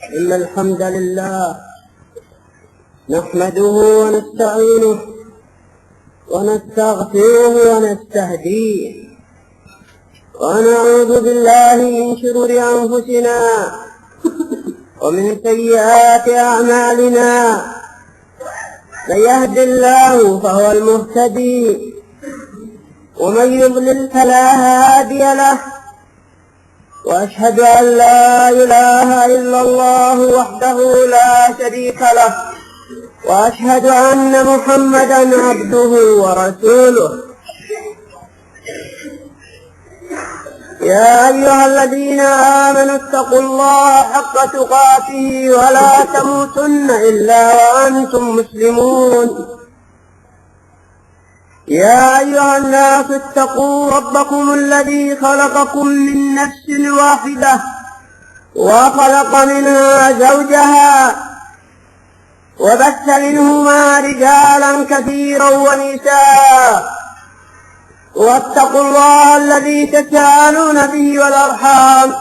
إن الحمد لله نحمده ونستعينه ونستغفره ونستهديه ونعوذ بالله من شرور أنفسنا ومن سيئات أعمالنا. من يهد الله فهو المهتدي ومن يضلل فلا هادي له. وأشهد أن لا إله إلا الله وحده لا شريك له، وأشهد أن محمدا عبده ورسوله. يا أيها الذين آمنوا اتقوا الله حق تقاته ولا تموتن إلا وأنتم مسلمون. يا أيها الناس اتقوا ربكم الذي خلقكم من نفس واحدة وخلق منها زوجها وبث منهما رجالا كثيرا ونساء، واتقوا الله الذي تساءلون به والأرحام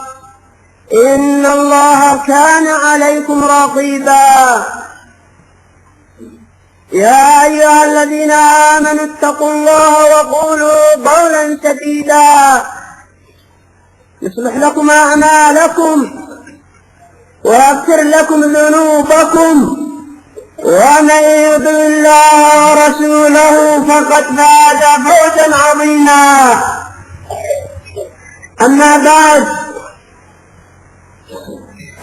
إن الله كان عليكم رقيبا. يا أيها الذين آمنوا اتقوا الله وقولوا قولا سديدا يصلح لكم أعمالكم ويغفر لكم ذنوبكم، ومن يطع الله ورسوله فقد فاز فوزا عظيما. أما بعد،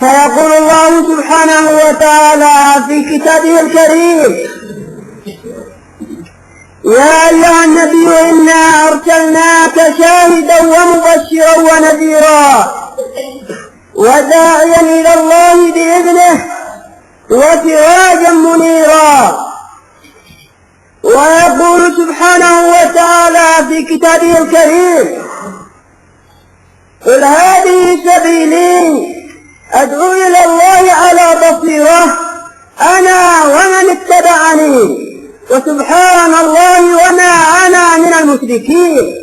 فيقول الله سبحانه وتعالى في كتابه الكريم: يا أيها النبي إنا أرسلناك شاهدا ومبشرا ونذيرا وداعيا إلى الله بإذنه وسراجا منيرا. ويقول سبحانه وتعالى في كتابه الكريم: قل هذه سبيلي أدعو إلى الله على بصيرة أنا ومن اتبعني وسبحان الله وما أنا من المشركين.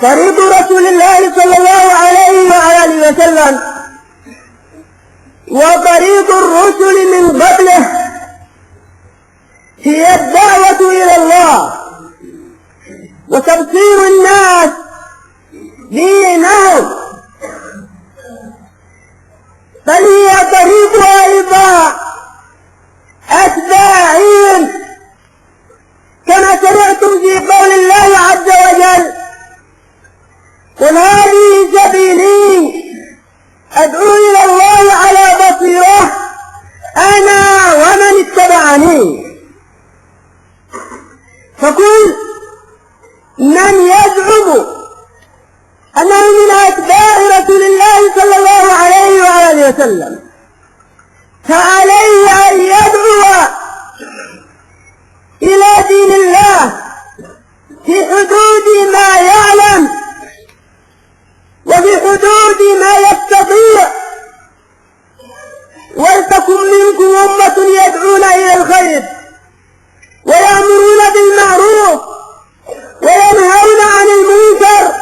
طريق رسول الله صلى الله عليه وآله وسلم وطريق الرسل من قبله هي الدعوة إلى الله وتبصير الناس دينهم، بل هي طريق أيضا أتباعين، كما سمعتم في قول الله عز وجل: قل هذه سبيلي أدعو إلى الله على بصيرة أنا ومن اتبعني. فكل من يزعم أنه من أتباع رسول الله صلى الله عليه وآله وسلم فعليه أن يدعو إلى دين الله في حدود ما يعلم وفي حدود ما يستطيع. ولتكن منكم أمة يدعون إلى الخير ويأمرون بالمعروف وينهون عن المنكر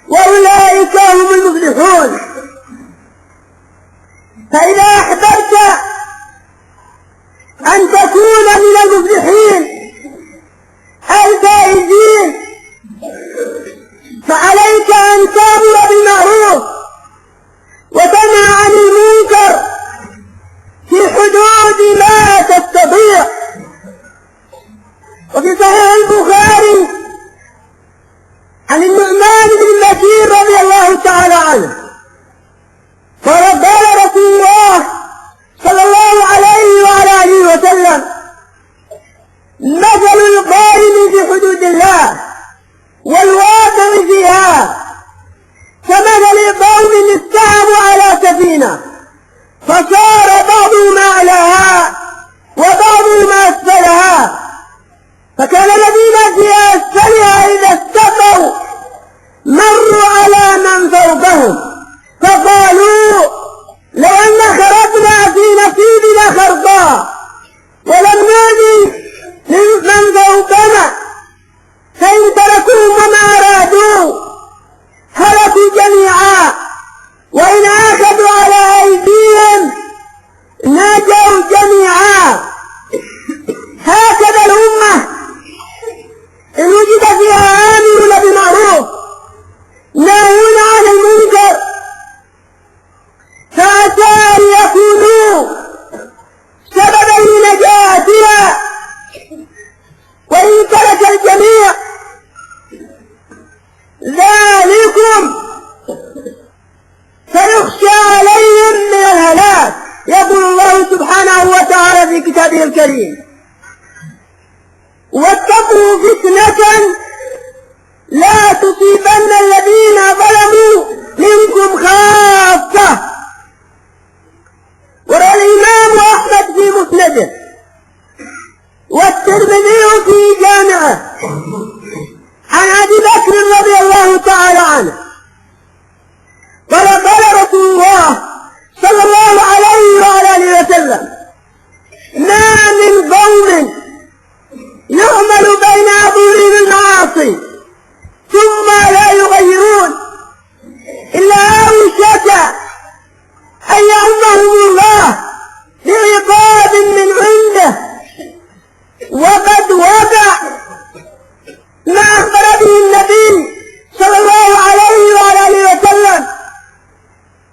وأولئك هم المفلحون. فإذا أحببت أن تكون من المفلحين الفائزين فعليك أن تأمر بالمعروف وتنهى عن المنكر في حدود ما تستطيع. وفي صحيح البخاري عن النعمان بن بشير رضي الله تعالى عنه قال: قال رسول الله صلى الله عليه وعلى آله وسلم: مثل القائم في حدود الله والواقع فيها كمثل قوم استعموا على سفينة فصار بعضهم أعلاها وبعضهم أسفلها، فكان الذين في أسفلها إذا استقوا مروا على من فوقهم فقالوا: لو أن خرجنا في نصيبنا خرقا ولم نأتي من فوقنا، فإن تركوهم وما أرادوا هلكوا جميعا، وإن وتعالى في كتابه الكريم: واتقوا فتنة لا تصيبن الذين ظلموا منكم خاصة. وروى الإمام أحمد في مسنده والترمذي في جامعه عن أبي بكر رضي الله تعالى عنه قال: قال رسول الله صلى الله عليه وعلى آله وسلم: ما من قوم يعمل بين أظهرهم المعاصي ثم لا يغيرون إلا أوشك أن يعمهم الله بعقاب من عنده. وقد وقع ما أخبر به النبي صلى الله عليه وعلى آله وسلم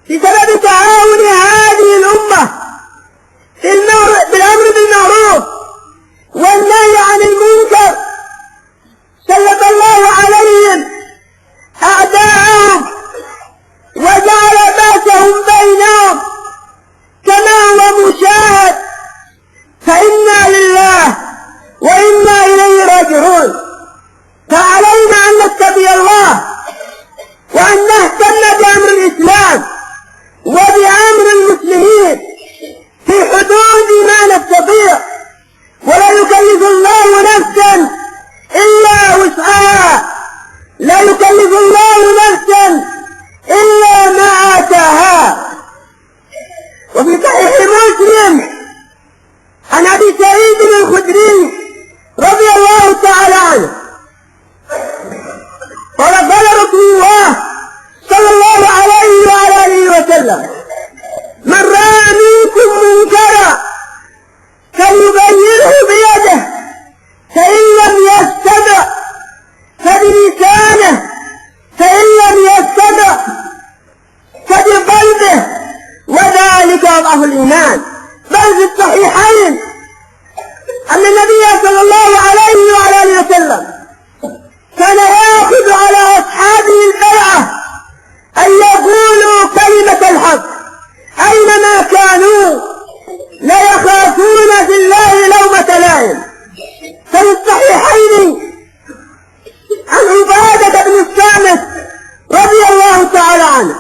بسبب تعاون هذه الأمة بالأمر بالمعروف والنهي عن المنكر. سلط الله عليهم أعداءهم وجعل بأسهم بينهم كما هو مشاهد، فإنا لله وإنا إليه راجعون. فعلينا أن نتقي الله وأن نهتم بأمر الإسلام وبأمر المسلمين في حدود ما نستطيع، ولا يكلف الله نفسا إلا وسعها، لا يكلف الله نفسا إلا ما آتاها. وفي صحيح مسلم عن أبي سعيد الخدري رضي الله تعالى عنه قال: قال رسول الله صلى الله عليه وعلى آله وسلم: من رأى منكم منكرا فليغيره بيده، فإن لم يستطع فبلسانه، فإن لم يستطع فبقلبه، وذلك أضعف الإيمان. بل في الصحيحين أن النبي صلى الله عليه وعلى آله وسلم كان يأخذ على أصحابه البيعة أن يقولوا كلمة الحق أينما كانوا، لا يخافون في الله لومة لائم. ففي الصحيحين عن عبادة بن الصامت رضي الله تعالى عنه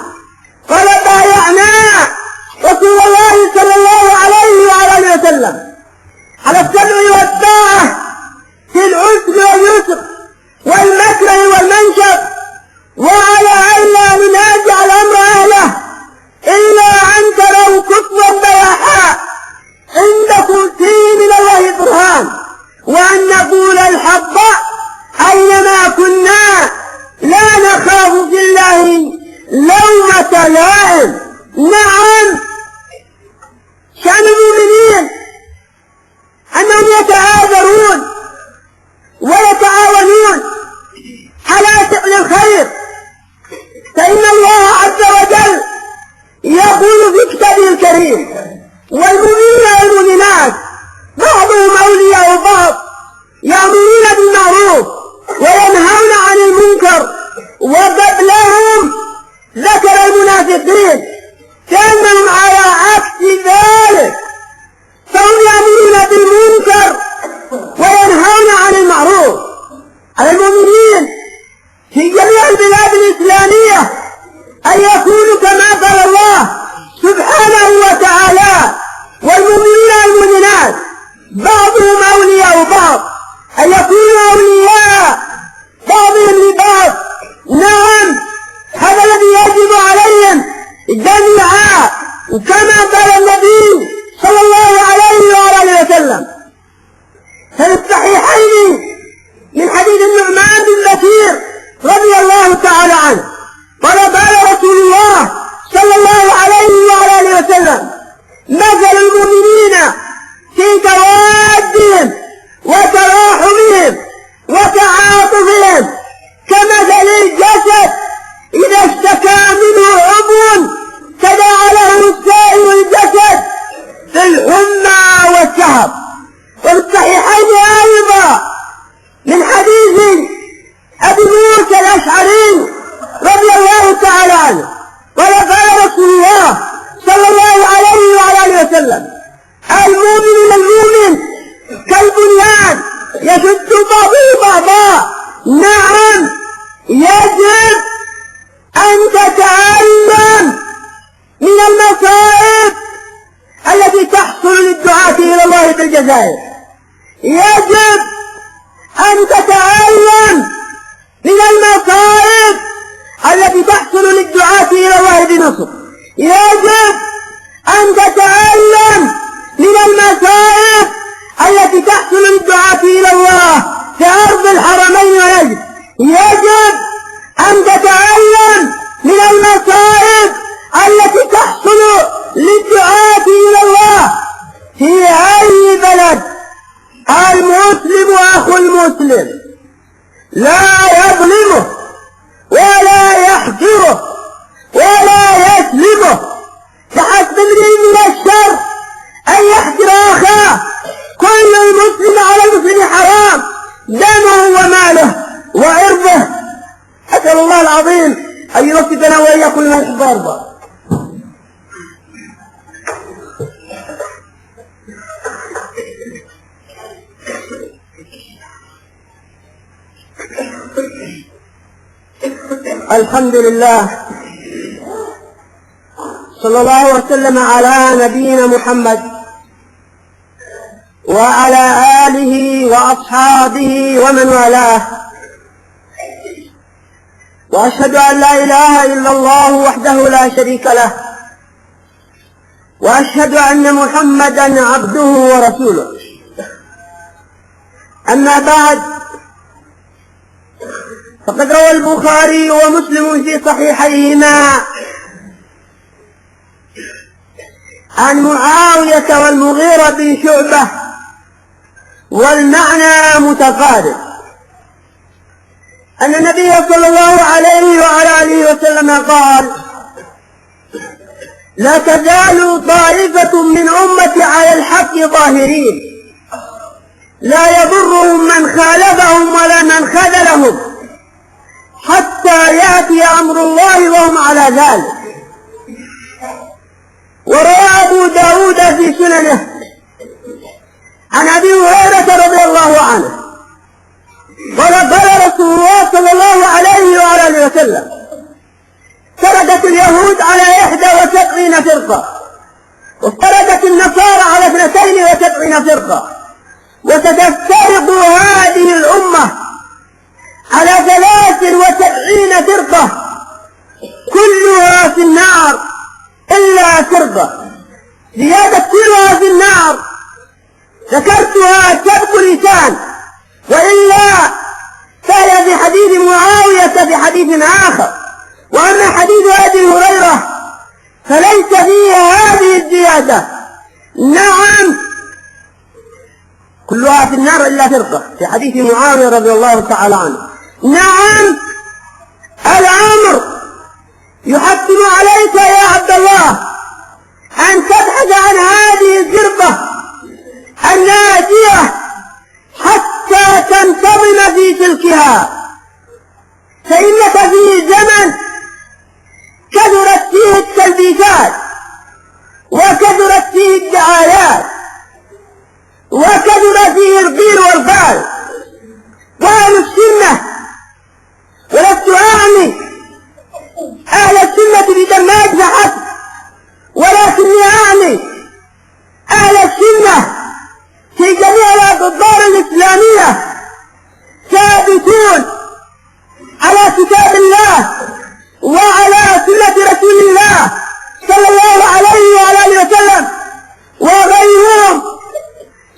قال: بايعنا رسول الله صلى الله عليه وعلى آله وسلم على السمع والطاعة في العسر واليسر والمكره والمنشر، وعلى ألا ننازع الأمر أهله إلا أن تروا كفوا بواحا عندكم فيه من الله برهان، وأن نقول الحق أينما كنا لا نخاف في الله لومة لائم. نعم، شأن المؤمنين أنهم يتآذرون ويتعاونون على فعل الخير، فإن الله عز وجل يقول في كتابه الكريم: والمؤمنين والمؤمنات بعضهم أولياء بعض يأمرون بالمعروف وينهون عن المنكر. وقبلهم ذكر المنافقين كأنهم على عكس ذلك، فهم يأمرون بالمنكر وينهون عن المعروف. على المؤمنين في جميع البلاد الإسلامية أن يكونوا كما قال الله سبحانه وتعالى: والمؤمنين والمؤمنات بعضهم أولياء بعض، أن يكونوا أولياء بعضهم لبعض. نعم، هذا الذي يجب عليهم جميعا، وكما قال النبي صلى الله عليه وآله وسلم في الصحيحين من حديث النعمان بن بشير رضي الله تعالى عنه قال: قال رسول الله صلى الله عليه وآله وسلم: مثل المؤمنين في توادهم وتراحمهم وتعاطفهم كمثل الجسد إذا اشتكى منه عضو تداعى له سائر الجسد في الحمى والسهر. وفي الصحيحين أيضا من حديث أبي موسى الأشعري رضي الله تعالى عنه قال: قال رسول الله صلى الله عليه وآله وسلم: المؤمن الجزائر. يجب أن تتعلم من المصائب التي تحصل للدعاة إلى الله بنصر. يجب أن تتعلم من المصائب التي تحصل للدعاة إلى الله في أرض الحرمين ونجد. يجب أن تتعلم من المصائب التي تحصل للدعاة إلى الله في أي بلد. المسلم أخو المسلم لا يظلمه ولا يحجره ولا يسلمه. فحسب امرئ من الشر أن يحجر أخاه. كل المسلم على المسلم حرام دمه وماله وعرضه. أسأل الله العظيم أن يوفقنا وإياكم لما يحب ويرضى. الحمد لله، صلى الله وسلم على نبينا محمد وعلى آله وأصحابه ومن والاه. وأشهد أن لا إله إلا الله وحده لا شريك له، وأشهد أن محمدا عبده ورسوله. أما بعد، فقد روى البخاري ومسلم في صحيحيهما عن معاوية والمغيرة بن شعبة والمعنى متقارب، أن النبي صلى الله عليه وعلى آله وسلم قال: لا تزال طائفة من أمتي على الحق ظاهرين، لا يضرهم من خالفهم ولا من خذلهم حتى يأتي أمر الله وهم على ذلك. وروى أبو داود في سننه عن أبي هريرة رضي الله عنه قال: قال رسول الله صلى الله عليه وعلى آله وسلم: افترقت اليهود على 71 فرقة، وافترقت النصارى على 72 فرقة، وستفترق هذه الأمة على 73 فرقة كلها في النار إلا فرقة زيادة كلها في النار ذكرتها سبق لسان، وإلا فهي في حديث معاوية في حديث آخر. وأما حديث أبي هريرة فليس فيها هذه الزيادة. نعم، كلها في النار إلا فرقة في حديث معاوية رضي الله تعالى عنه. نعم، الأمر يحتم عليك يا عبد الله أن تبحث عن هذه الفرقة الناجية حتى تنتظم في سلكها، فإنك في زمن كثرت فيه التلبيسات وكثرت فيه الدعايات وكثر فيه القيل والقال. وأهل السنة، ولست أعني أهل السنة بدماج فحسب، ولكني أعني أهل السنة في جميع الأقطار الإسلامية ثابتون على كتاب الله وعلى سنة رسول الله صلى الله عليه وعلى آله وسلم، وغيرهم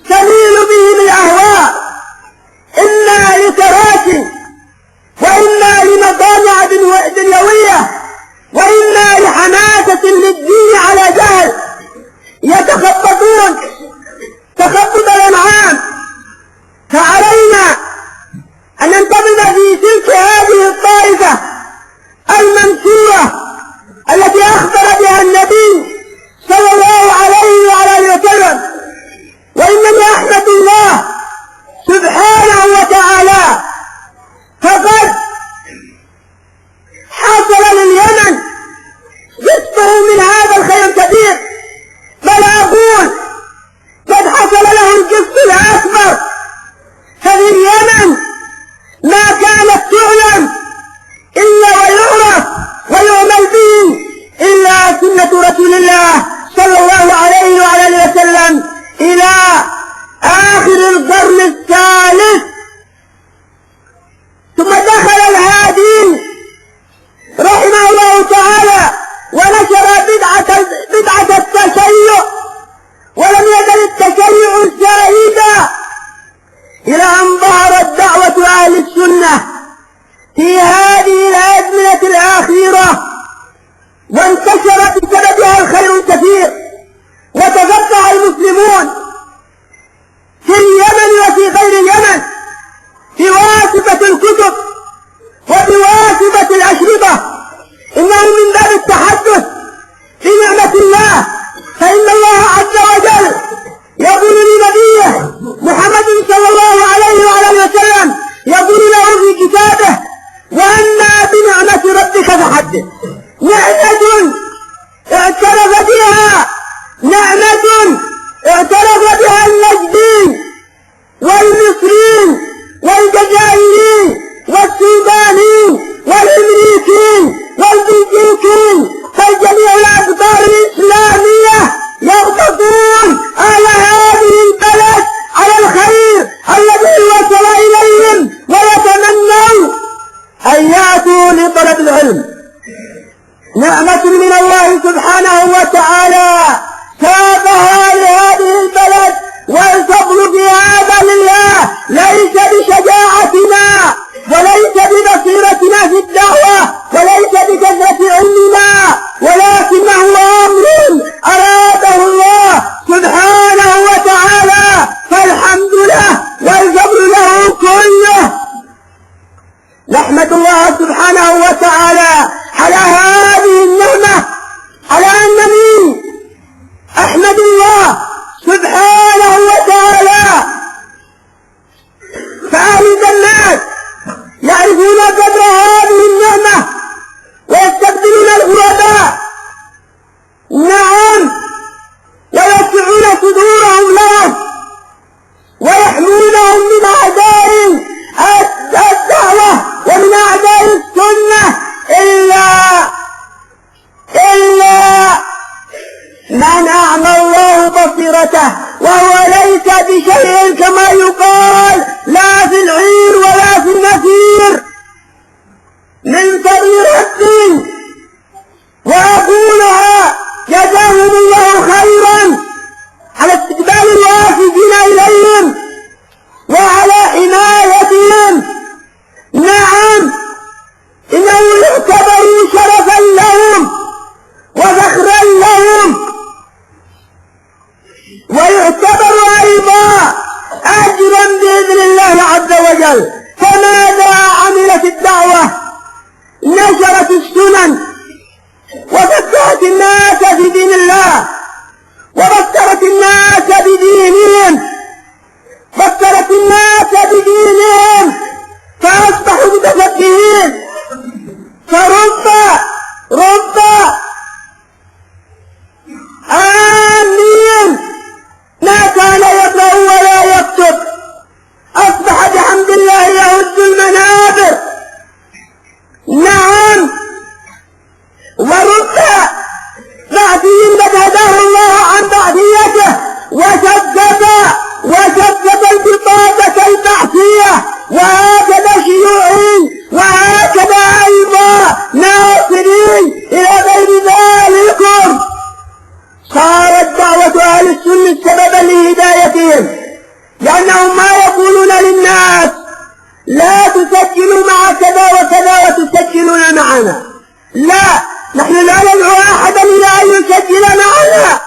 تميل بهم الأهواء إما لتراك وإما لمطامع ونشر بدعة التشيع، ولم يزل التشيع سائدا إلى أن ظهرت دعوة أهل السنة في هذه الأزمنة الأخيرة، وانتشر بسببها الخير الكثير، وتفتح المسلمون في اليمن وفي غير اليمن بواسطة الكتب وبواسطة الأشرطة، إنه من باب التحدث بنعمة الله، فإن الله عز وجل يقول لنبيه محمد صلى الله عليه وآله وسلم، يقول له في كتابه: وأما بنعمة ربك فحدث. نعمة اعترف بها النجدين والمصريين والجزائريين والسودانيين والامريكيين والبلجيكيين، فالجميع الأقطار الإسلامية يغبطون على هذه البلد على الخير الذي وصل إليهم، ويتمنوا أن يأتوا لطلب العلم. نعمة من الله سبحانه وتعالى ساقها لهذه البلد، والفضل في هذا لله، ليس بشجاعتنا وليس ببصيرتنا في الدعوة وليس بكثرة علمنا، ولكنه أمر أراده الله سبحانه وتعالى، فالحمد له والفضل له كله. نحمد الله سبحانه وتعالى على هذه النعمة، على أنني أحمد الله سبحانه وتعالى. فأهل الناس يعرفون قدر هذه النعمة ويستبدلون الغرباء، نعم، ويوسعون صدورهم لهم ويحمونهم من أعداء الدعوة ومن أعداء السنة، إلا من أعمى الله بصيرته، وهو ليس بشيء كما يقال، لا في العير ولا في النفير، من سبيل الدين. وأقولها جزاهم الله خيرا على استقبال الوافدين إليهم وعلى حمايتهم. نعم، إنه يعتبر شرفا لهم وفخرا لهم، ويعتبر أيضا أجرا بإذن الله عز وجل. فماذا عملت الدعوة؟ نشرت السنن وفتحت الناس في دين الله، وبصرت الناس بدينهم، بصرت الناس بدينهم، فأصبحوا متفقهين. فرب آمين ما كان يقرأ ولا يكتب، أصبح بحمد الله يهز المنابر. نعم، ورب بعدي قد هداه الله عن بعديته وشدد البطاقة المعصية، وهكذا شيوعي وهكذا أيضا ناصرين إلى غير ذلكم. صارت دعوة أهل السنة سببا لهدايتهم، لأنهم ما يقولون للناس: لا تسجلوا مع كذا وكذا وتسجلون معنا. لا، نحن لا ندعو أحدا إلى أن يسجل معنا،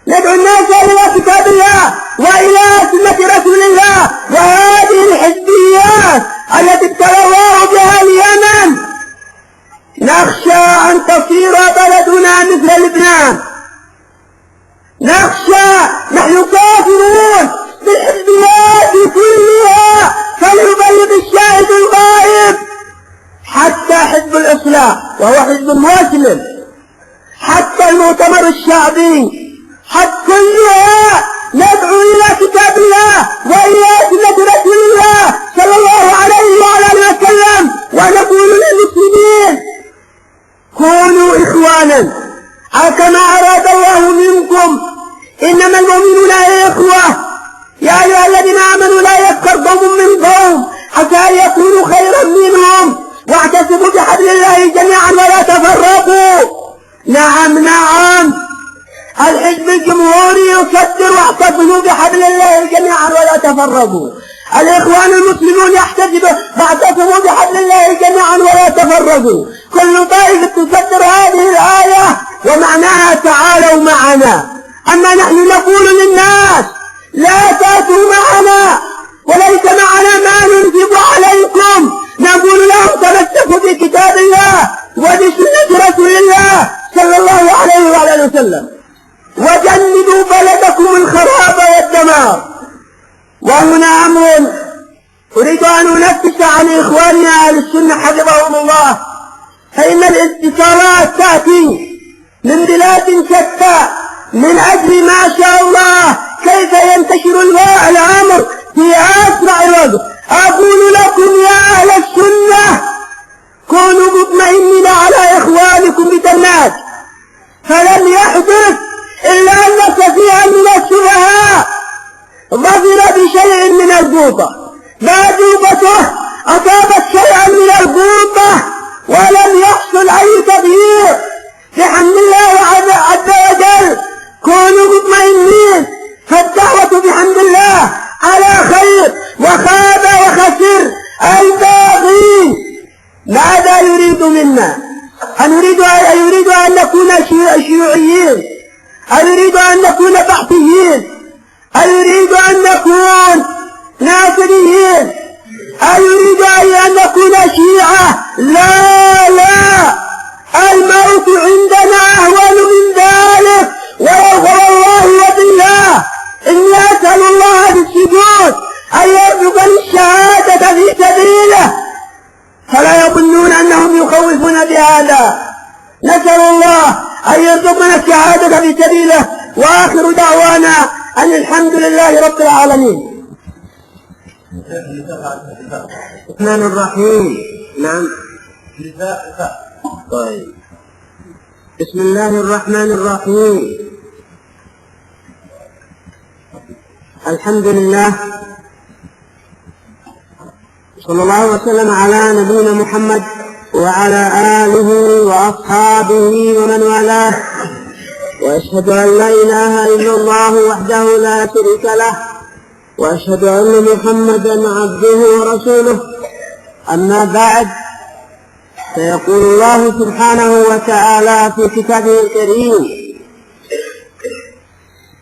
ندعو الناس إلى كتاب الله وإلى سنة رسول الله. وهذه الحزبيات التي ابتلى الله بها اليمن، نخشى أن تصير بلدنا مثل لبنان. نخشى، نحن كافرون بالحزبيات كلها، فليبلغ الشاهد الغائب. حتى حزب الإصلاح وهو حزب مسلم، حتى المؤتمر الشعبي، حتى كلها ندعو إلى كتاب الله وإلى سنة رسول الله صلى الله عليه وآله وسلم، ونقول للمسلمين: كونوا إخوانا كما أراد الله منكم، إنما المؤمنون إخوة. يا أيها الذين آمنوا لا يسخر قوم من قوم حتى أن يكونوا خيرا منهم، واعتصموا بحبل الله جميعا ولا تفرقوا. الظهور يصدر واعتصموا بحبل الله جميعا ولا تفرقوا. الإخوان المسلمون يحتجبوا واعتصموا بحبل الله جميعا ولا تفرقوا. كل طائفة تصدر هذه الآية ومعناها تعالوا معنا. أما نحن نقول للناس لا تأتوا معنا وليس معنا ما ننفق عليكم، نقول لهم تمسكوا بكتاب الله وبسنة رسول الله صلى الله عليه وعلى وسلم، وجنبوا بلدكم الخراب والدمار. وهنا أمر أريد أن أنفس عن إخواننا أهل السنة حفظهم الله، فإن الاتصالات تأتي من بلاد شتى من أجل ما شاء الله كيف ينتشر الأمر في أسرع وقت. أقول لكم يا أهل السنة كونوا مطمئنين على إخوانكم بترنات، فلم يحدث إلا أن كثيرا من السفهاء ظفر بشيء من البوطة، ما جوبته أصابت شيئا من البوطة ولم يحصل أي تغيير بحمد الله عز وجل. كونوا مطمئنين، فالدعوة بحمد الله على خير، وخاب وخسر الباغين. ماذا يريد منا؟ أيريد أن نكون شيوعيين؟ أيريد أن نكون بحثيين؟ أيريد أن نكون ناصريين؟ أيريد أن نكون شيعة؟ لا لا، الموت عندنا أهون من ذلك. والله وبالله إني أسأل الله بالسجود أن يرزقني الشهادة في سبيله، فلا يظنون أنهم يخوفون بهذا. نسأل الله أن يرزقنا الشهادة في سبيله، وآخر دعوانا أن الحمد لله رب العالمين. الرحمن الرحيم. نعم. طيب. بسم الله الرحمن الرحيم. الحمد لله، صلى الله وسلم على نبينا محمد وعلى آله وأصحابه ومن والاه، وأشهد أن لا إله إلا الله وحده لا شريك له، وأشهد أن محمدا عبده ورسوله. أما بعد، فيقول الله سبحانه وتعالى في كتابه الكريم: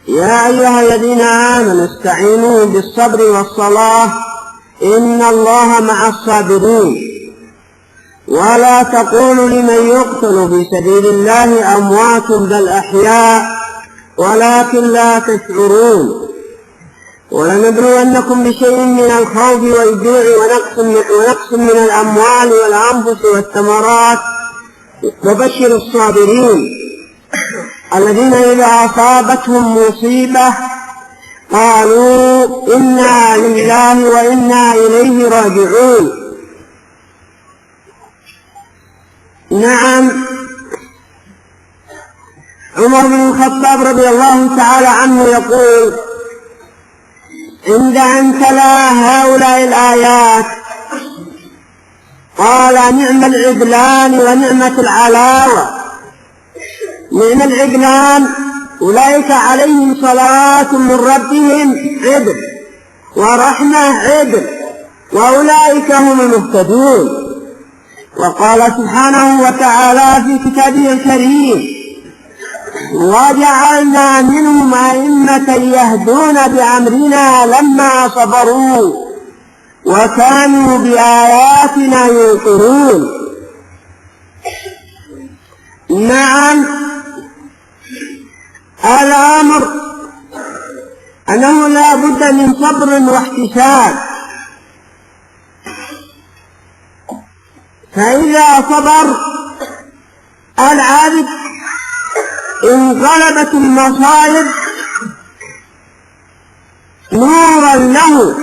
يا أيها الذين آمنوا استعينوا بالصبر والصلاة إن الله مع الصابرين، ولا تقولوا لمن يقتل في سبيل الله أموات بل أحياء ولكن لا تشعرون. ولنبلونكم بشيء من الخوف والجوع ونقص من الأموال والأنفس والثمرات وبشر الصابرين الذين إذا أصابتهم مصيبة قالوا إنا لله وإنا إليه راجعون. نعم، عمر بن الخطاب رضي الله تعالى عنه يقول عند أن تلا هؤلاء الآيات قال: نعم العدلان ونعمة العلاوة. نعم العدلان أولئك عليهم صلاة من ربهم عدل ورحمة عدل، وأولئك هم المهتدون. وقال سبحانه وتعالى في كتابه الكريم: وجعلنا منهم أئمة يهدون بأمرنا لما صبروا وكانوا بآياتنا يوقنون. نعم، الأمر أنه لا بد من صبر واحتساب، فإذا صبر العابد انقلبت المصائب نورا له،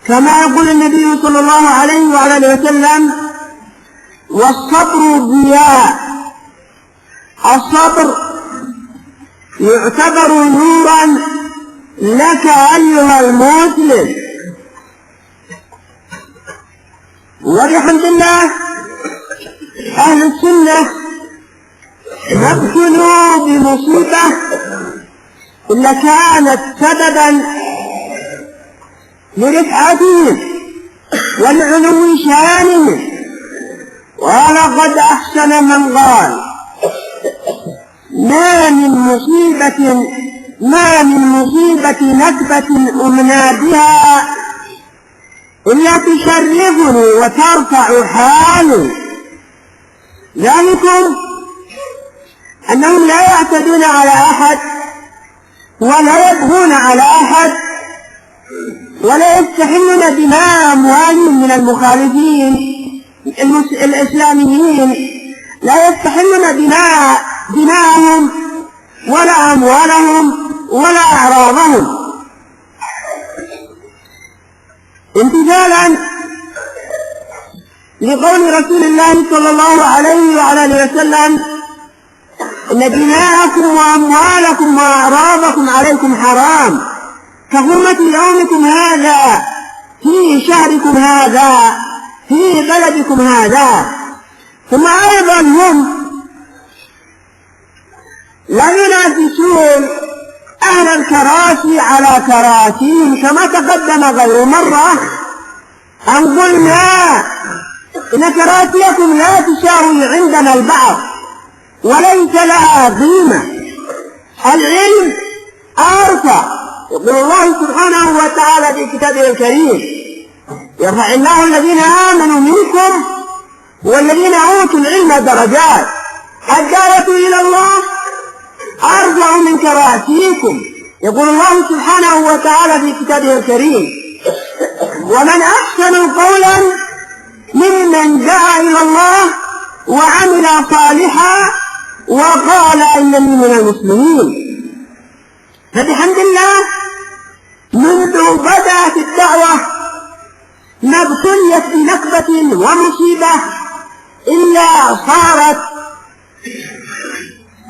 كما يقول النبي صلى الله عليه وعلى وسلم: والصبر ضياء. الصبر يعتبر نورا لك أيها المسلم. وبحمد الله أهل السنة ما ابتلوا بمصيبة إلا كانت سببا لرفعتهم والعلو شانهم. ولقد أحسن من قال ما من مصيبة نكبة أمنا بها إلا تشرفني وترفع حالي. ذلكم أنهم لا يعتدون على أحد ولا يبغون على أحد ولا يستحلون دماء أموالهم من المخالفين الإسلاميين، لا يستحلون دماءهم ولا أموالهم ولا أعراضهم، امتثالا لقول رسول الله صلى الله عليه وعلى آله وسلم: إن دماءكم وأموالكم وأعراضكم عليكم حرام كحرمة يومكم هذا في شهركم هذا في بلدكم هذا. ثم أيضا هم لا ينافسون أهل الكراسي على كراسيهم، كما تقدم غير مرة أن قلنا إن كراسيكم لا تساوي عندنا البعض وليس لها قيمة. العلم أرفع. يقول الله سبحانه وتعالى في كتابه الكريم: يرفع الله الذين آمنوا منكم والذين أوتوا العلم درجات. الدعوة إلى الله أرفع من كراسيكم. يقول الله سبحانه وتعالى في كتابه الكريم: ومن أحسن قولا ممن دعا إلى الله وعمل صالحا وقال إنني من المسلمين. فبحمد الله منذ بدأت الدعوة ما ابتليت بنكبة ومصيبة إلا صارت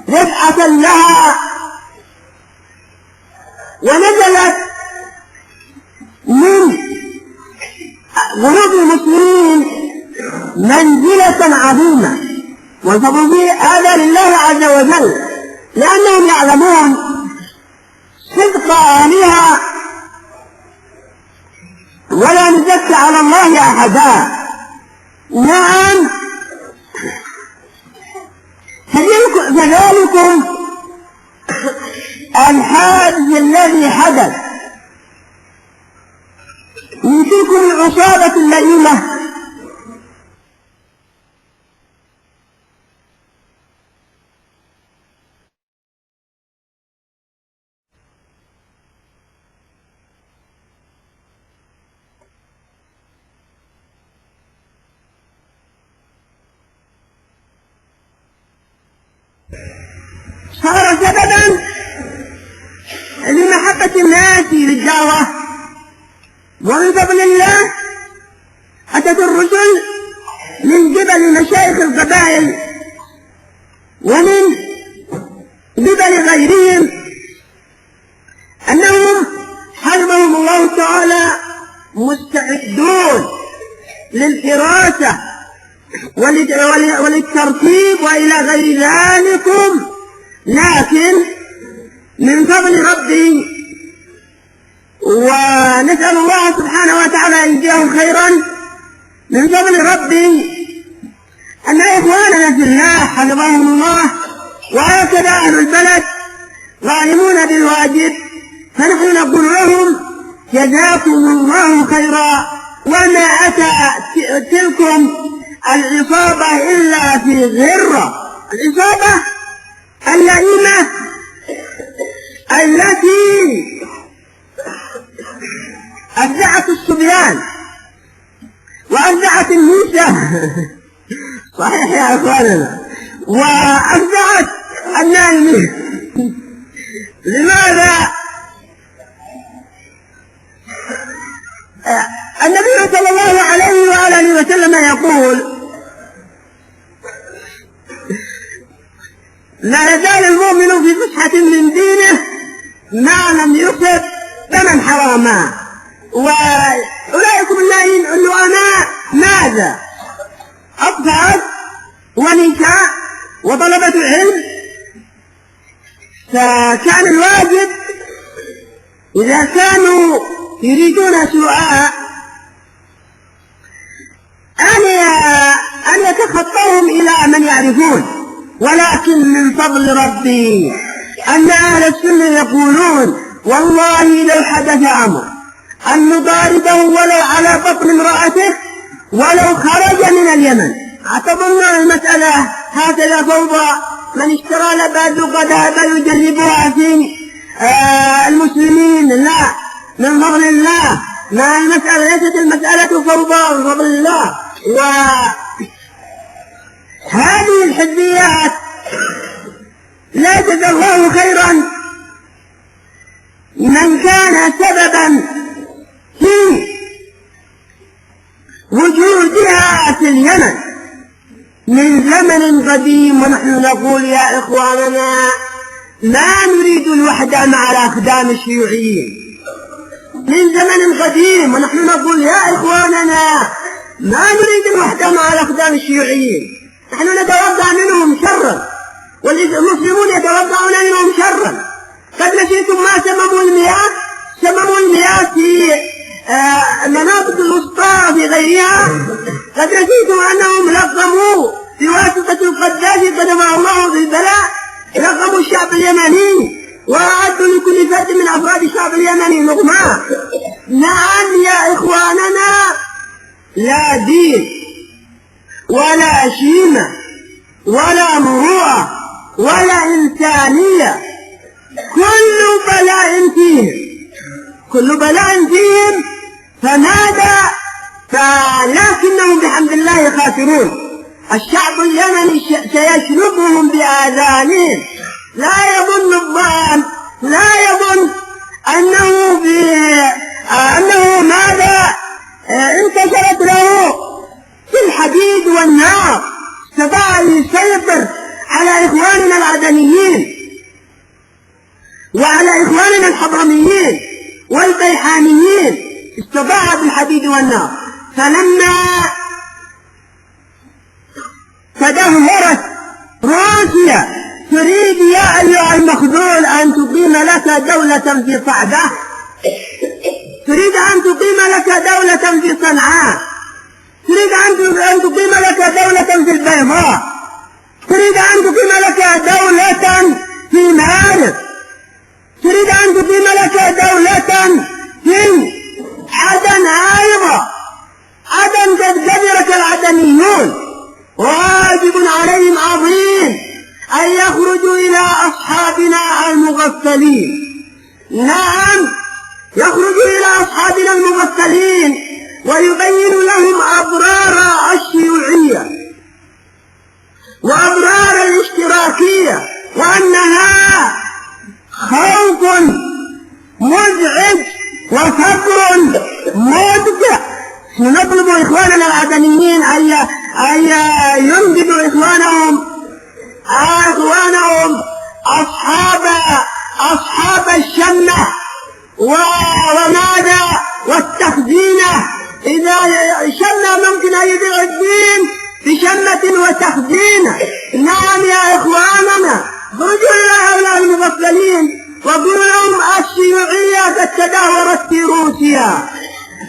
رفعة لها، ونزلت من قلوب المسلمين منزلة عظيمة، والفضل هذا لله عز وجل، لأنهم يعلمون صدق أهلها ولا نزكي على الله أحدا. نعم، فذلكم الحادث الذي حدث من تلكم العصابة اللئيمة صار سببا لمحبة الناس للدعوة. ومن فضل الله أتت الرسل من قبل مشايخ القبائل ومن قبل غيرهم أنهم حرمهم الله تعالى مستعدون للفراسة وللترتيب وإلى غير ذلكم، لكن من فضل ربي ونسأل الله سبحانه وتعالى أن يجزيهم خيرا، من فضل ربي أن إخواننا في الله حفظهم الله وهكذا أهل البلد قائمون بالواجب، فنحن نقول لهم جزاكم الله خيرا، وما أتى تلكم العصابة إلا في غرة. العصابة اللئيمة التي أفزعت الصبيان وأفزعت النساء صحيح يا أخواننا، وأفزعت النائمين. لماذا؟ النبي صلى الله عليه وآله وسلم يقول: لا يزال المؤمن في فسحة من دينه ما لم يصب دما حراما. وأولئكم اللعناء ماذا؟ أطفال ونساء وطلبة العلم. فكان الواجب إذا كانوا يريدون سوءا أن يتخطوهم إلى من يعرفون، ولكن من فضل ربي أن أهل السنة يقولون والله لو حدث أمر أن نضاربه ولو على بطن امرأته ولو خرج من اليمن. أتظن المسألة هكذا فوضى؟ من اشترى لباد وقد يجربها في المسلمين؟ لا، من فضل الله. ما المسألة ليست المسألة فوضى، من فضل الله. وهذه الحزبيات لا جزا الله خيرا من كان سببا في وجودها في اليمن من زمن قديم. ونحن نقول يا إخواننا لا نريد الوحدة مع الأقدام الشيوعيين من زمن قديم، ونحن نقول يا إخواننا ما نريد الوحدة مع الأقدام الشيوعيين. نحن نتوقع منهم شرا، والمسلمون يتوقعون منهم شرا. قد نسيتم ما سمموا المياه؟ سمموا المياه في المناطق الوسطى في غيرها. قد نسيتم أنهم لقموا بواسطة القذافي قدمه الله بالبلاء، لقموا الشعب اليمني وأعدوا لكل فرد من أفراد الشعب اليمني لقمة. نعم يا إخواننا، لا دين ولا شيمة ولا مروءة ولا إنسانية، كل بلاء فيهم فماذا؟ لكنهم بحمد الله خاسرون. الشعب اليمني سيشربهم بآذانهم. لا يظن الظان، لا يظن أنه ماذا انتشرت له في الحديد والنار استطاع يسيطر على إخواننا العدنيين وعلى إخواننا الحضرميين والبيحانيين، استطاع بالحديد والنار. فلما تدهورت روسيا تريد يا أيها المخذول أن تقيم لك دولة في صعدة، تريد أن تقيم لك دولة في صنعاء، تريد أن تقيم لك دولة في البيضاء، تريد أن تقيم لك دولة في مآرب، تريد أن تقيم لك دولة في عدن أيضا. عدن قد قدرك العدنيون، واجب عليهم عظيم أن يخرجوا إلى أصحابنا المغفلين. نعم، يخرجوا إلى أصحابنا المغفلين ويبين لهم أضرار الشيوعية وأضرار الاشتراكية، وأنها خوف مزعج وفقر مدفع. نطلب إخواننا العدنيين أن ينجدوا إخوانهم أصحاب الشمة وماذا والتخزينة. إذا شمة ممكن أن يبيع الدين بشمة وتخزينة. نعم يا إخواننا، خرجوا إلى هؤلاء المغفلين وقولوا لهم الشيوعية قد تدهورت في روسيا،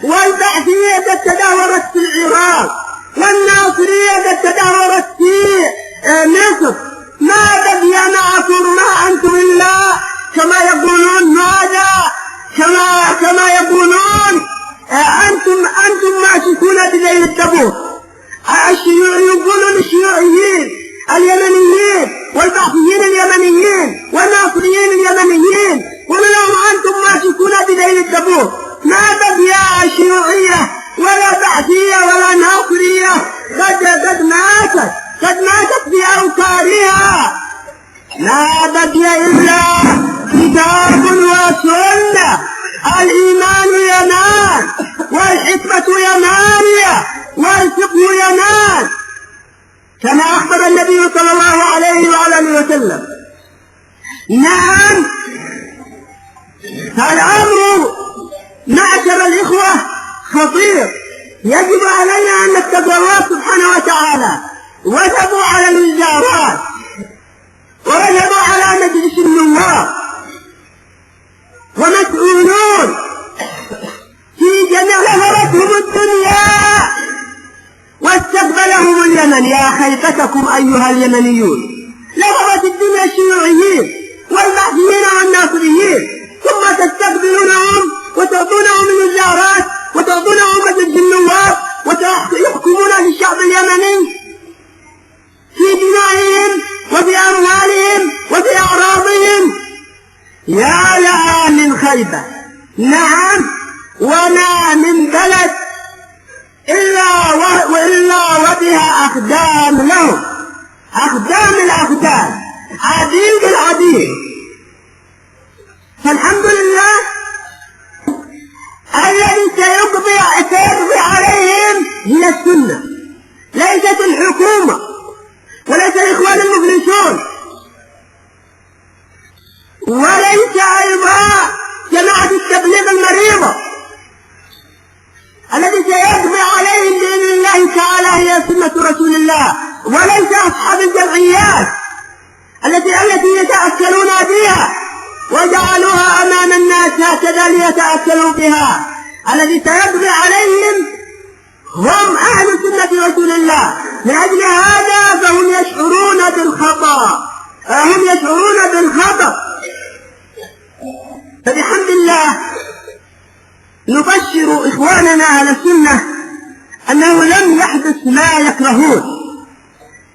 والبعثية قد تدهورت في العراق، والناصرية قد تدهورت في مصر. ما بقي معكم ما أنتم إلا كما يقولون ماذا؟ كما يقولون أنتم ماسكون بذيل التبوك. يقولون الشيوعيين اليمنيين والبعثيين اليمنيين والناصريين اليمنيين، قولوا لهم أنتم ماسكون بذيل التبوك. ما بقي شيوعية ولا بعثية ولا ناصرية، قد ماتت في أوتارها. لا بقي إلا كتاب وسنة. الإيمان ينال، والحكمة ينال، والفقه ينال، كما أخبر النبي صلى الله عليه وآله وسلم. نعم، فالأمر معشر الإخوة خطير. يجب علينا أن نتقي الله سبحانه وتعالى، وجبوا على الوزارات ووجبوا على مجلس النواب ومسؤولون خيبتكم أيها اليمنيون. لفظت الدنيا الشيوعيين والبعثيين والناصريين، ثم تستقبلونهم وتعطونهم الوزارات وتعطونهم مجلس النواب ويحكمون في الشعب اليمني في دمائهم وفي أموالهم وفي أعراضهم. يا لها من خيبة. نعم، وما من بلد إلا وبها أخدام لهم، أخدام الأخدام، عبيد العبيد. فالحمد لله الذي سيقضي عليهم هي السنة، ليست الحكومة وليس الإخوان المفلسون وليس أيضا جماعة التبليغ المريضة. الذي سيقضي عليهم بإذن الله تعالى هي سنة رسول الله، وليس أصحاب الجمعيات التي يتأكلون بها وجعلوها أمام الناس هكذا ليتأكلوا بها. الذي سيقضي عليهم هم أهل سنة رسول الله. من أجل هذا فهم يشعرون بالخطأ، فبحمد الله نبشر إخواننا أهل السنة أنه لم يحدث ما يكرهون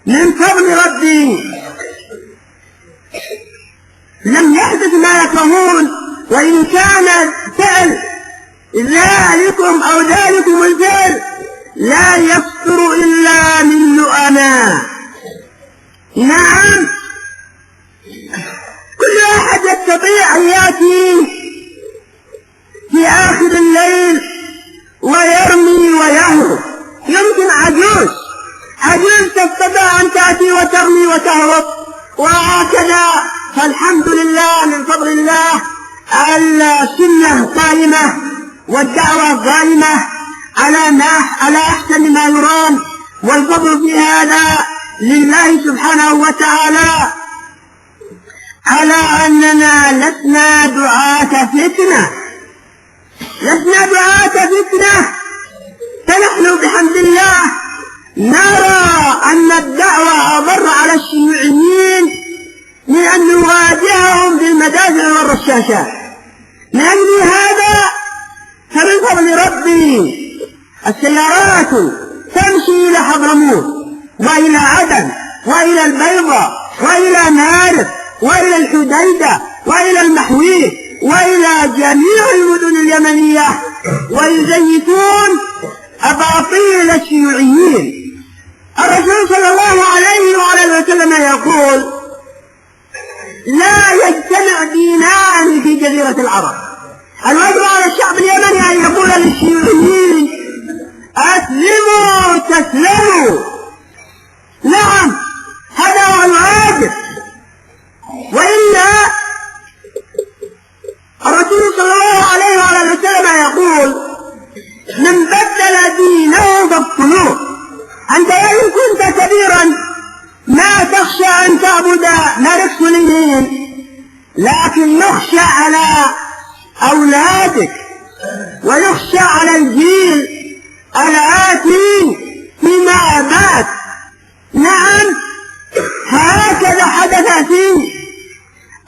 من فضل ربي، لم يحدث ما يكرهون. وإن كان فعل ذلكم أو ذلكم الفعل لا يصدر إلا من لؤماء. نعم، كل أحد يستطيع أن يأتي في آخر الليل ويرمي ويهرب. يمكن عجوز تستطيع أن تأتي وترمي وتهرب وهكذا. فالحمد لله من فضل الله السنة قائمة والدعوة قائمة على أحسن ما يرام، والفضل في هذا لله سبحانه وتعالى، على أننا لسنا دعاة فتنة، فنحن بحمد الله نرى أن الدعوة أضر على الشيوعيين من أن نواجههم بالمدافع والرشاشات. من أجل هذا فمن فضل ربي السيارات تمشي إلى حضرموت وإلى عدن وإلى البيضة وإلى مارب وإلى الحديدة وإلى المحوية وإلى جميع المدن اليمنية، ويزيتون أباطيل الشيوعيين. الرسول صلى الله عليه وعلى وسلم يقول: لا يجتمع دينان في جزيرة العرب. الواجب على الشعب اليمني أن يقول للشيوعيين: أسلموا تسلموا. نعم، هذا هو الواجب، وإلا الرسول صلى الله عليه وعلى وسلم يقول: من بدل دينه فاقتلوه. أنت وإن كنت كبيرا ما تخشى أن تعبد ما رسولين، لكن يخشى على أولادك ويخشى على الجيل الآتي فيما بعد. نعم، هكذا حدث في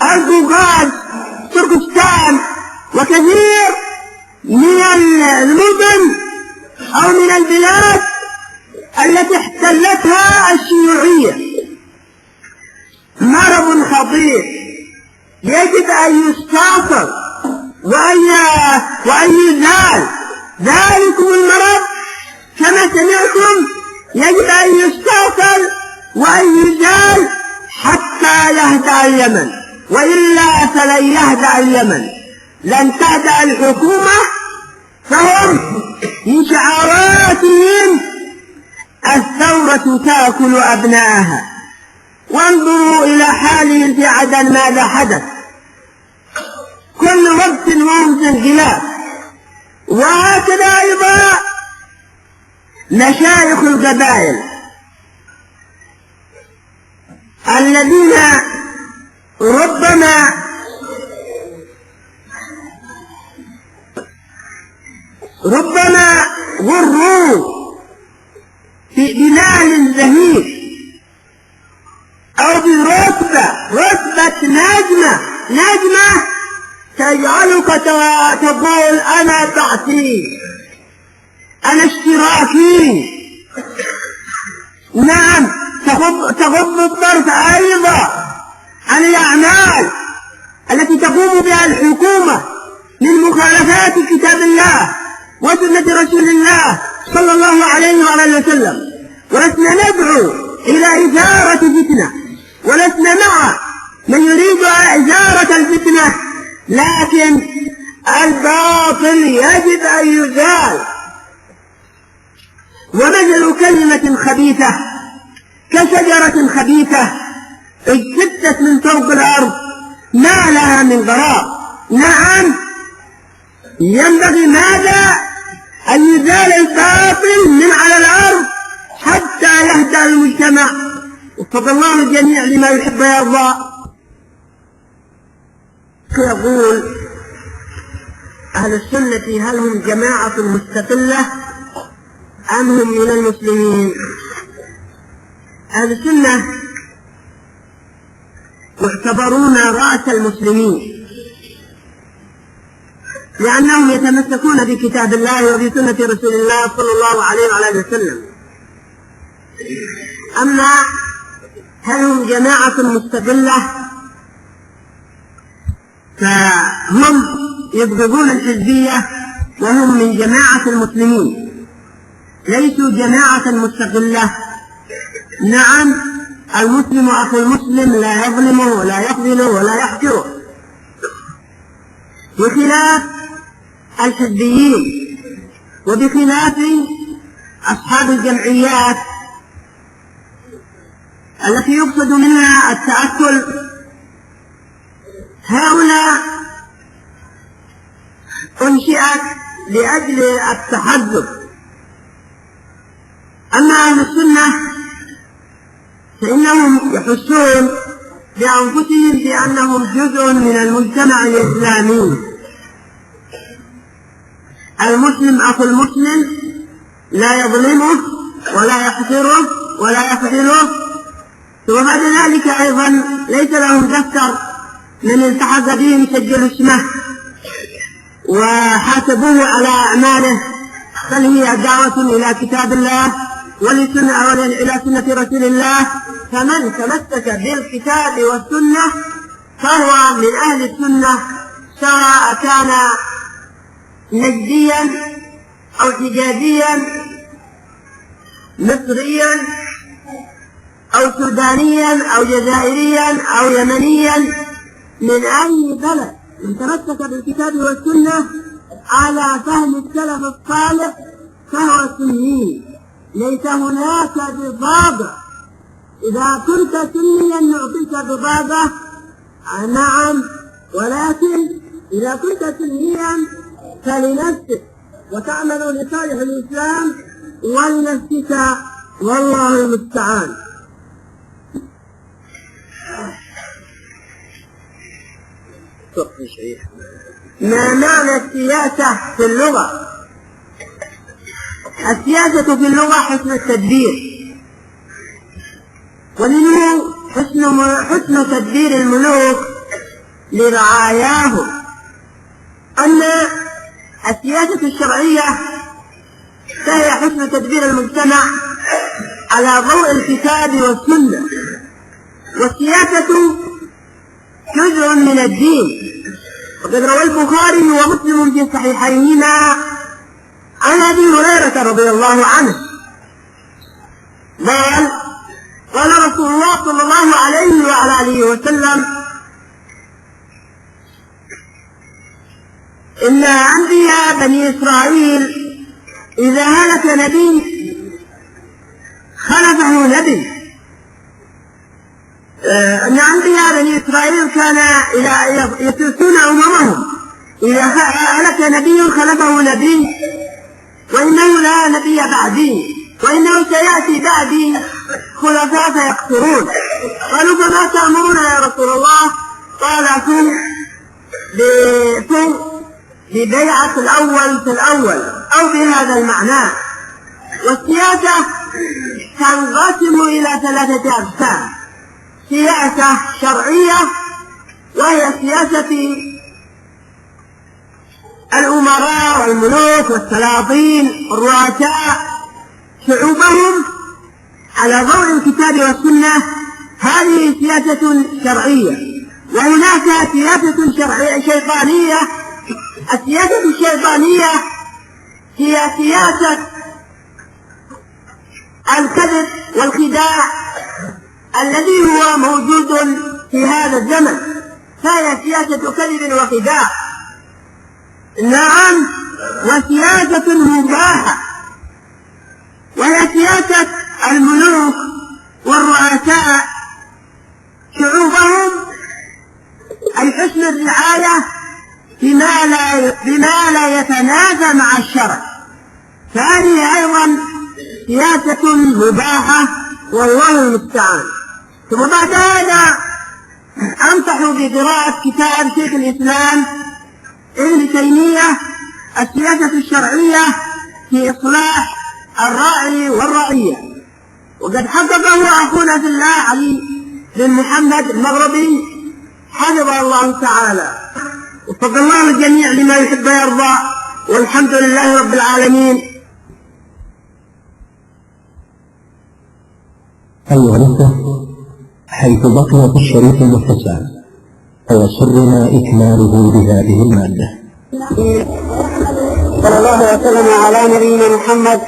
أرجوغاز تركستان وكثير من المدن أو من البلاد التي احتلتها الشيوعية. مرض خطير يجب أن يستأصل وأن يزال. ذلكم المرض كما سمعتم يجب أن يستأصل وأن يزال حتى يهدأ اليمن، وإلا فلن يهدأ اليمن، لن تهدأ الحكومة. فهم من شعاراتهم الثورة تأكل أبناءها. وانظروا إلى حالهم في عدن ماذا حدث، كل وقت وهم في انقلاب. وهكذا أيضا مشايخ القبائل الذين ربما غروا في بلال زهيد ليست نجمة تجعلك تقول أنا تعطي، أنا اشتراكي. نعم، تغض الطرف أيضا عن الأعمال التي تقوم بها الحكومة من مخالفات كتاب الله وسنة رسول الله صلى الله عليه وآله وسلم. ولسنا ندعو إلى إثارة فتنة، ولسنا مع من يريد إثارة الفتنة، لكن الباطل يجب أن يزال. ومثل كلمة خبيثة كشجرة خبيثة اجتثت من فوق الأرض ما لها من ضرار. نعم، ينبغي ماذا؟ أن يزال الباطل من على الأرض حتى يهدأ المجتمع. وفق الله الجميع لما يحب ويرضى. يقول أهل السنة هل هم جماعة مستقلة أم هم من المسلمين؟ أهل السنة يعتبرون رأس المسلمين، لأنهم يتمسكون بكتاب الله وبسنة رسول الله صلى الله عليه وآله وسلم. أما هل هم جماعة مستقلة فهم يبغضون الحزبية وهم من جماعة المسلمين، ليسوا جماعة مستقلة. نعم، المسلم أخو المسلم لا يظلمه ولا يخذله ولا يحقره، بخلاف الحزبيين وبخلاف أصحاب الجمعيات التي يقصد منها التأكل. هؤلاء أنشئت لأجل التحزب. أما أهل السنة فإنهم يحسون بأنفسهم بأنهم جزء من المجتمع الإسلامي. المسلم أخو المسلم لا يظلمه ولا يحقره ولا يخذله. وبعد ذلك أيضا ليس لهم دفتر من التحق بهم سجلوا اسمه وحاسبوه على أعماله، بل هي دعوة إلى كتاب الله إلى سنة رسول الله. فمن تمسك بالكتاب والسنة فهو من أهل السنة، سواء كان نجديا أو حجازيا، مصريا أو سودانيا أو جزائريا أو يمنيا، من أي بلد من تمسك بالكتاب والسنة على فهم السلف الصالح فهو سني. ليس هناك بضاعة. إذا كنت سنيا نعطيك بضاعة، نعم، ولكن إذا كنت سنيا فلنفسك وتعمل لصالح الإسلام ولنفسك، والله المستعان. ما معنى السياسة في اللغة؟ السياسة في اللغة حسن التدبير، ومنه حسن تدبير الملوك لرعاياهم. أما السياسة الشرعية فهي حسن تدبير المجتمع على ضوء الكتاب والسنة. والسياسة جزء من الدين، وقد روى البخاري ومسلم في صحيحيهما عن أبي هريرة رضي الله عنه قال رسول الله صلى الله عليه وعلى آله وسلم: إن أنبياء بني إسرائيل إذا هلك نبي خلفه نبي. أن أنبياء بني إسرائيل كان يسوسون أممهم، إذا هلك نبي خلفه نبي، وإنه لا نبي بعدي، وإنه سيأتي بعدي خلفاء فيقتلون. قالوا: فما تأمرون يا رسول الله؟ قال: ببيعة الأول في الأول، أو بهذا المعنى. والسياسة تنقسم إلى 3 أقسام: سياسة شرعية وهي سياسة الأمراء والملوك والسلاطين والرؤساء شعوبهم على ضوء الكتاب والسنة. هذه سياسة شرعية. وهناك سياسة شيطانية. السياسة الشيطانية هي سياسة الكذب والخداع الذي هو موجود في هذا الزمن، فهي سياسة كذب وخداع، نعم، وسياسة مباحة، وهي سياسة الملوك والرؤساء شعوبهم أي حسن الرعاية بما لا يتنافى مع الشرع، فهذه أيضا سياسة مباحة والله المستعان. ثم بعد هذا أنصح بقراءة كتاب شيخ الإسلام ابن تيمية السياسة الشرعية في إصلاح الراعي والرعية، وقد حققه أخونا في الله علي بن محمد المغربي حفظه الله تعالى، وفق الله الجميع لما يحب ويرضى، والحمد لله رب العالمين. أيها الأخوة، حيث بقي في الشريط المتسع فيسرنا إكماله بهذه المادة. صلى الله وسلم على نبينا محمد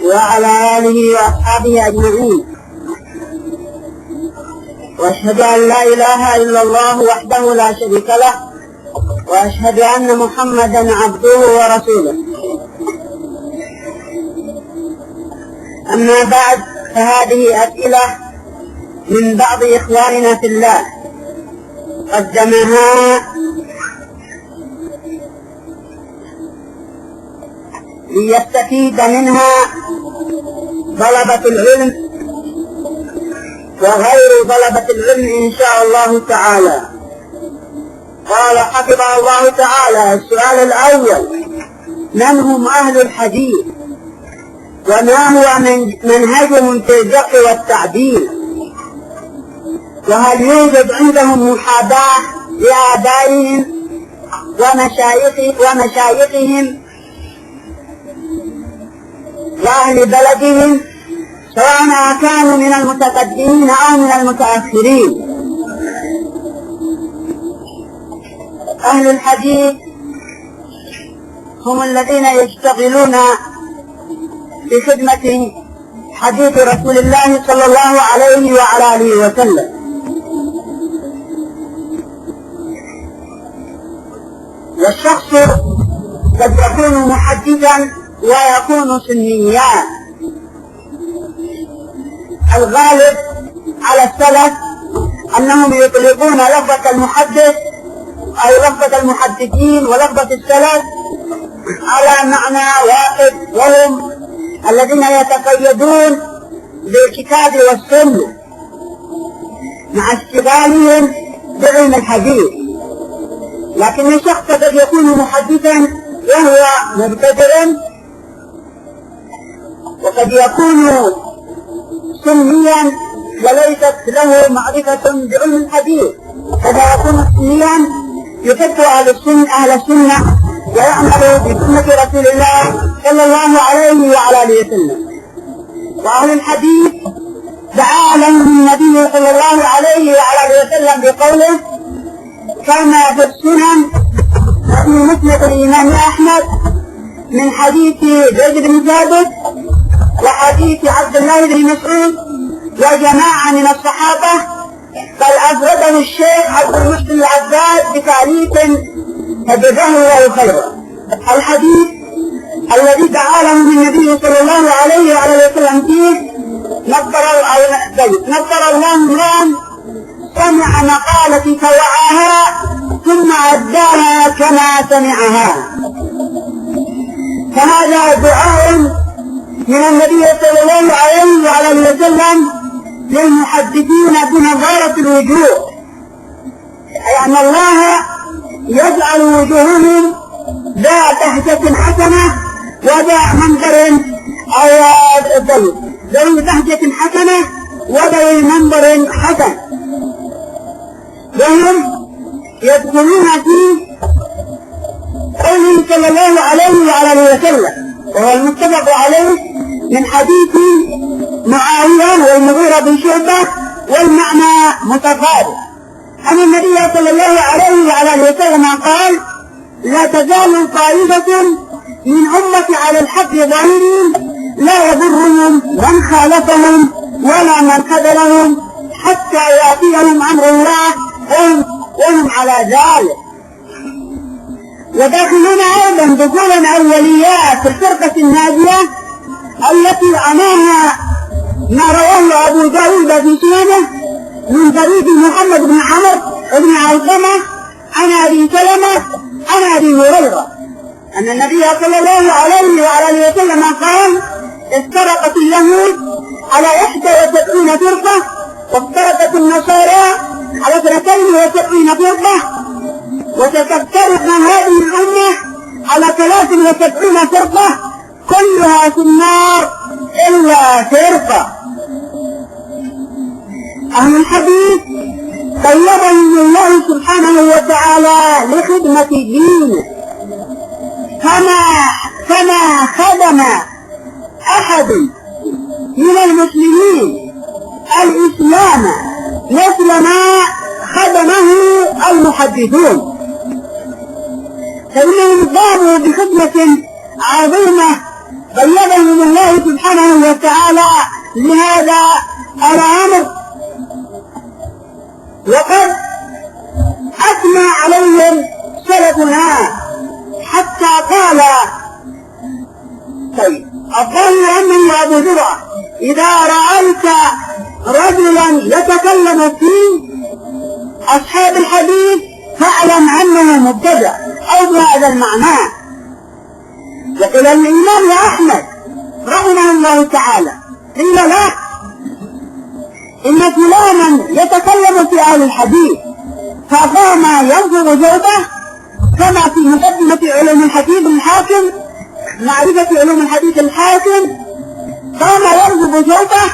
وعلى آله وأصحابه أجمعين، وأشهد أن لا إله إلا الله وحده لا شريك له، وأشهد أن محمدا عبده ورسوله. أما بعد، فهذه أسئلة من بعض إخواننا في الله قدمها ليستفيد منها طلبة العلم وغير طلبة العلم إن شاء الله تعالى. قال حفظه الله تعالى: السؤال الأول: من هم أهل الحديث؟ وما هو منهجهم في الجرح والتعديل؟ وهل يوجد عندهم محاباة لآبائهم ومشايخهم وأهل بلدهم، سواء كانوا من المتقدمين أو من المتأخرين؟ أهل الحديث هم الذين يشتغلون بخدمة حديث رسول الله صلى الله عليه وعلى آله وسلم. والشخص قد يكون محدثا ويكون سنيا. الغالب على السلف أنهم يطلقون لفظة المحدث أو لفظة المحدثين ولفظة السلف على معنى واحد، وهم الذين يتقيدون بالكتاب والسنة مع اشتغالهم بعلم الحديث. لكن الشخص قد يكون محدثا وهو مبتدئ، وقد يكون سنيا وليست له معرفة بعلم الحديث، قد يكون سنيا يحب أهل السنة ويعمل بسنة رسول الله صلى الله عليه وعلى آله وسلم. وأهل الحديث دعا لهم النبي صلى الله عليه وعلى آله وسلم بقوله: كما في السنن وفي مسند الإمام أحمد من حديث زيد بن ثابت وحديث عبد الله بن مسعود وجماعة من الصحابة، بل أفرده الشيخ عبد المحسن العباد بتعليق فجزاه الله خيرا. الحديث الذي دعا لهم النبي صلى الله عليه وعلى آله وسلم فيه: نصر الله امرأ سمع مقالتي فوعاها ثم أداها كما سمعها. فهذا دعاء من النبي صلى الله عليه وعلى آله وسلم للمحدثين بنظارة الوجوه، أي أن الله يجعل وجوههم ذات بهجة حسنة وذا منظر ذوي بهجة حسنة وذوي منظر حسن، وهم يدخلون في قوله صلى الله عليه وعلى وسلم، وهو المتفق عليه من حديث معاوية والمغيرة بن شعبة، والمعنى متقارب، أن النبي صلى الله عليه وعلى وسلم قال: لا تزال طائفة من أمتي على الحق ظاهرين لا يضرهم من خالفهم ولا من خذلهم حتى يأتيهم أمر الله وهم على ذلك. وداخلون أيضا دخولا أوليات في الفرقة الناجية التي عناها ما رواه أبو داود في سننه من طريق محمد بن عمرو بن علقمة عن أبي سلمة عن أبي هريرة أن النبي صلى الله عليه وعلى وسلم قال: افترقت اليهود على 71 فرقة، وافترقت النصارى على 72 فرقة، وستفترق هذه الأمة على 73 فرقة كلها في النار إلا فرقة. أهل الحديث طيبهم الله سبحانه وتعالى لخدمة دينه، فما خدم أحد من المسلمين الإسلام مثل ما خدمه المحدثون، فإنهم قاموا بخدمة عظيمة طيبهم الله سبحانه وتعالى لهذا الأمر، وقد أثنى عليهم سلفنا حتى قال: طيب الظن أنه أبو ذرة إذا رأيت رجلا يتكلم في أصحاب الحديث فاعلم أنه مبتدع، أو بهذا المعنى. وقال الإمام أحمد رحمه الله تعالى: قيل له إن فلانا يتكلم في أهل الحديث، فقام ينظر جوبه كما في مقدمة علوم الحديث الحاكم، معرفة علوم الحديث الحاكم، قام ينظر جوبه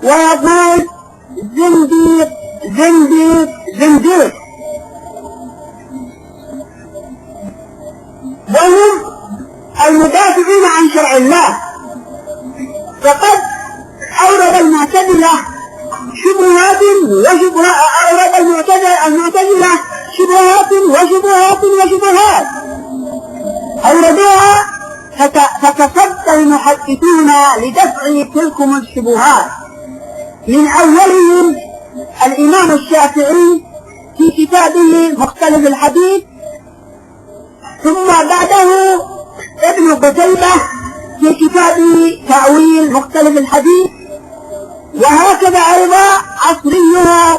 ويقول: زنديق زنديق زنديق. وهم المدافعين عن شرع الله، فقد أورد المعتزلة شبهات أورد المعتزلة شبهات أوردوها، فتصدى المحدثون لدفع تلكم الشبهات، من أولهم الإمام الشافعي في كتابه مختلف الحديث، ثم بعده ابن قتيبة في كتابه تأويل مختلف الحديث، وهكذا أيضا عصريه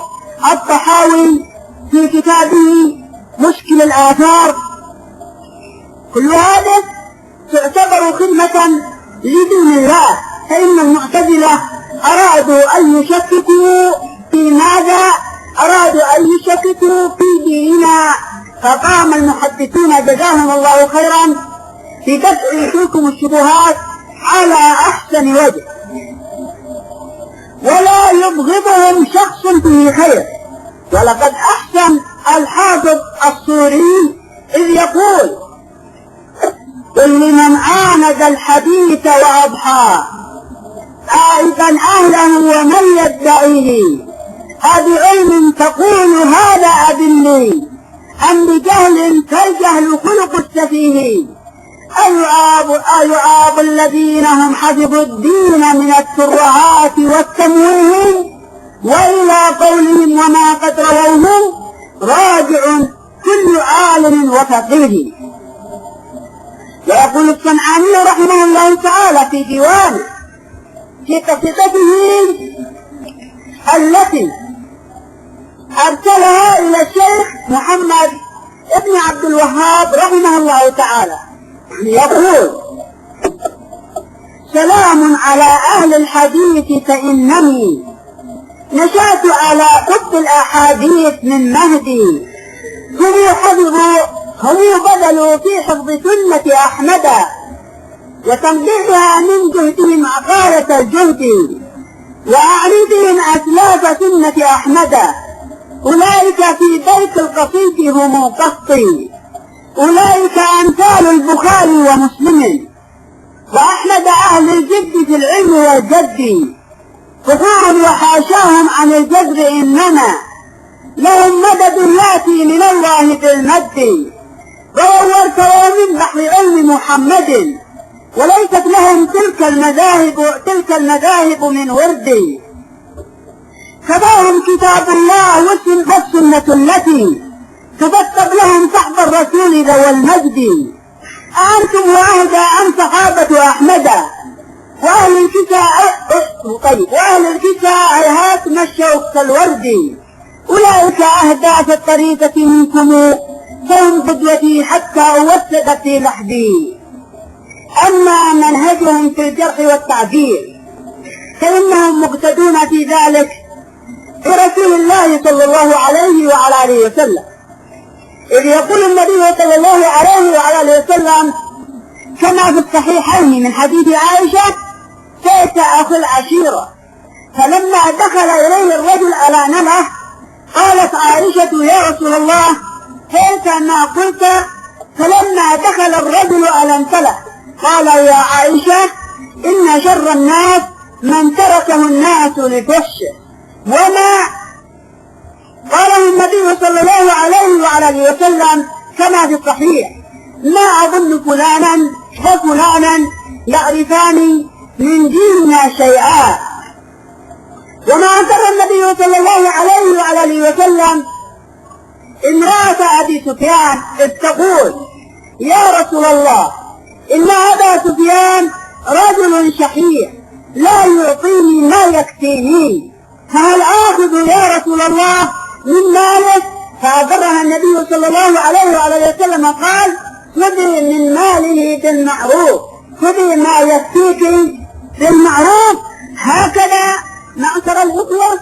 الطحاوي في كتابه مشكل الآثار. كل هذا تعتبر خدمة لدين الله، فإن المعتزلة أرادوا أن يشككوا في ماذا؟ أرادوا أن يشككوا في ديننا، فقام المحدثون جزاهم الله خيرا بدفع تلكم الشبهات على أحسن وجه، ولا يبغضهم شخص فيه خير. ولقد أحسن الحافظ السوري إذ يقول: قل لمن عاند الحديث وأضحى عائبا أهله ومن يدعيه، أبعلم تقول هذا أدلي أم بجهل فالجهل خلق السفيه، أيعاب الذين هم حفظوا الدين من الترهات والتمويه، وإلى قولهم وما قد رووه راجع كل عالم وفقيه. ويقول الصنعاني رحمه الله تعالى في ديوانه في قصيدته التي أرسلها إلى الشيخ محمد ابن عبد الوهاب رحمه الله تعالى، يقول: سلام على أهل الحديث فإنني نشأت على حب الأحاديث من مهدي، هم بذلوا في حفظ سنة أحمد وتنبيهها من جهدهم عقارة الجهد، وأعرضهم أسلاف سنة أحمد، أولئك في بيت القصيد هم قسطي، أولئك أمثال البخاري ومسلم وأحمد أهل الجد في العلم والجد، كفار وحاشاهم عن الجذر إنما لهم مدد يأتي من الله بالمد، رووا ارتووا من بحر علم محمد، وليست لهم تلك المذاهب من ورد، كفاهم كتاب الله والسنة التي تفتق لهم صحب الرسول ذوى المجد. أنتم وأهدى أم صحابة أحمد وأهل الكساء هيهات مشوا كالورد، أولئك أهدى في الطريقة منكم فهم قدوتي حتى أوسد في لحدي. أما منهجهم في الجرح والتعديل فإنهم مقتدون في ذلك برسول الله صلى الله عليه وعلى آله وسلم، إذ يقول النبي صلى الله عليه وعلى آله وسلم كما في الصحيحين من حديث عائشة: كيف أخو العشيرة؟ فلما دخل إليه الرجل على نمه قالت عائشة: يا رسول الله كيف ما قلت؟ فلما دخل الرجل على انتله قال: يا عائشة إن شر الناس من تركه الناس لفحش. وما قاله النبي صلى الله عليه وعلى آله وسلم كما في الصحيح: ما أظن فلانا وفلانا يعرفان من ديننا شيئا. وما أنكر النبي صلى الله عليه وعلى آله وسلم امرأة أبي سفيان إذ تقول: يا رسول الله إن أبا سفيان رجل شحيح لا يعطيني ما يكفيني، فهل آخذ يا رسول الله من ماله؟ فأبرها النبي صلى الله عليه وعلى وسلم قال: خذي من ماله بالمعروف، خذي ما يكفيك بالمعروف. هكذا معشر الإخوة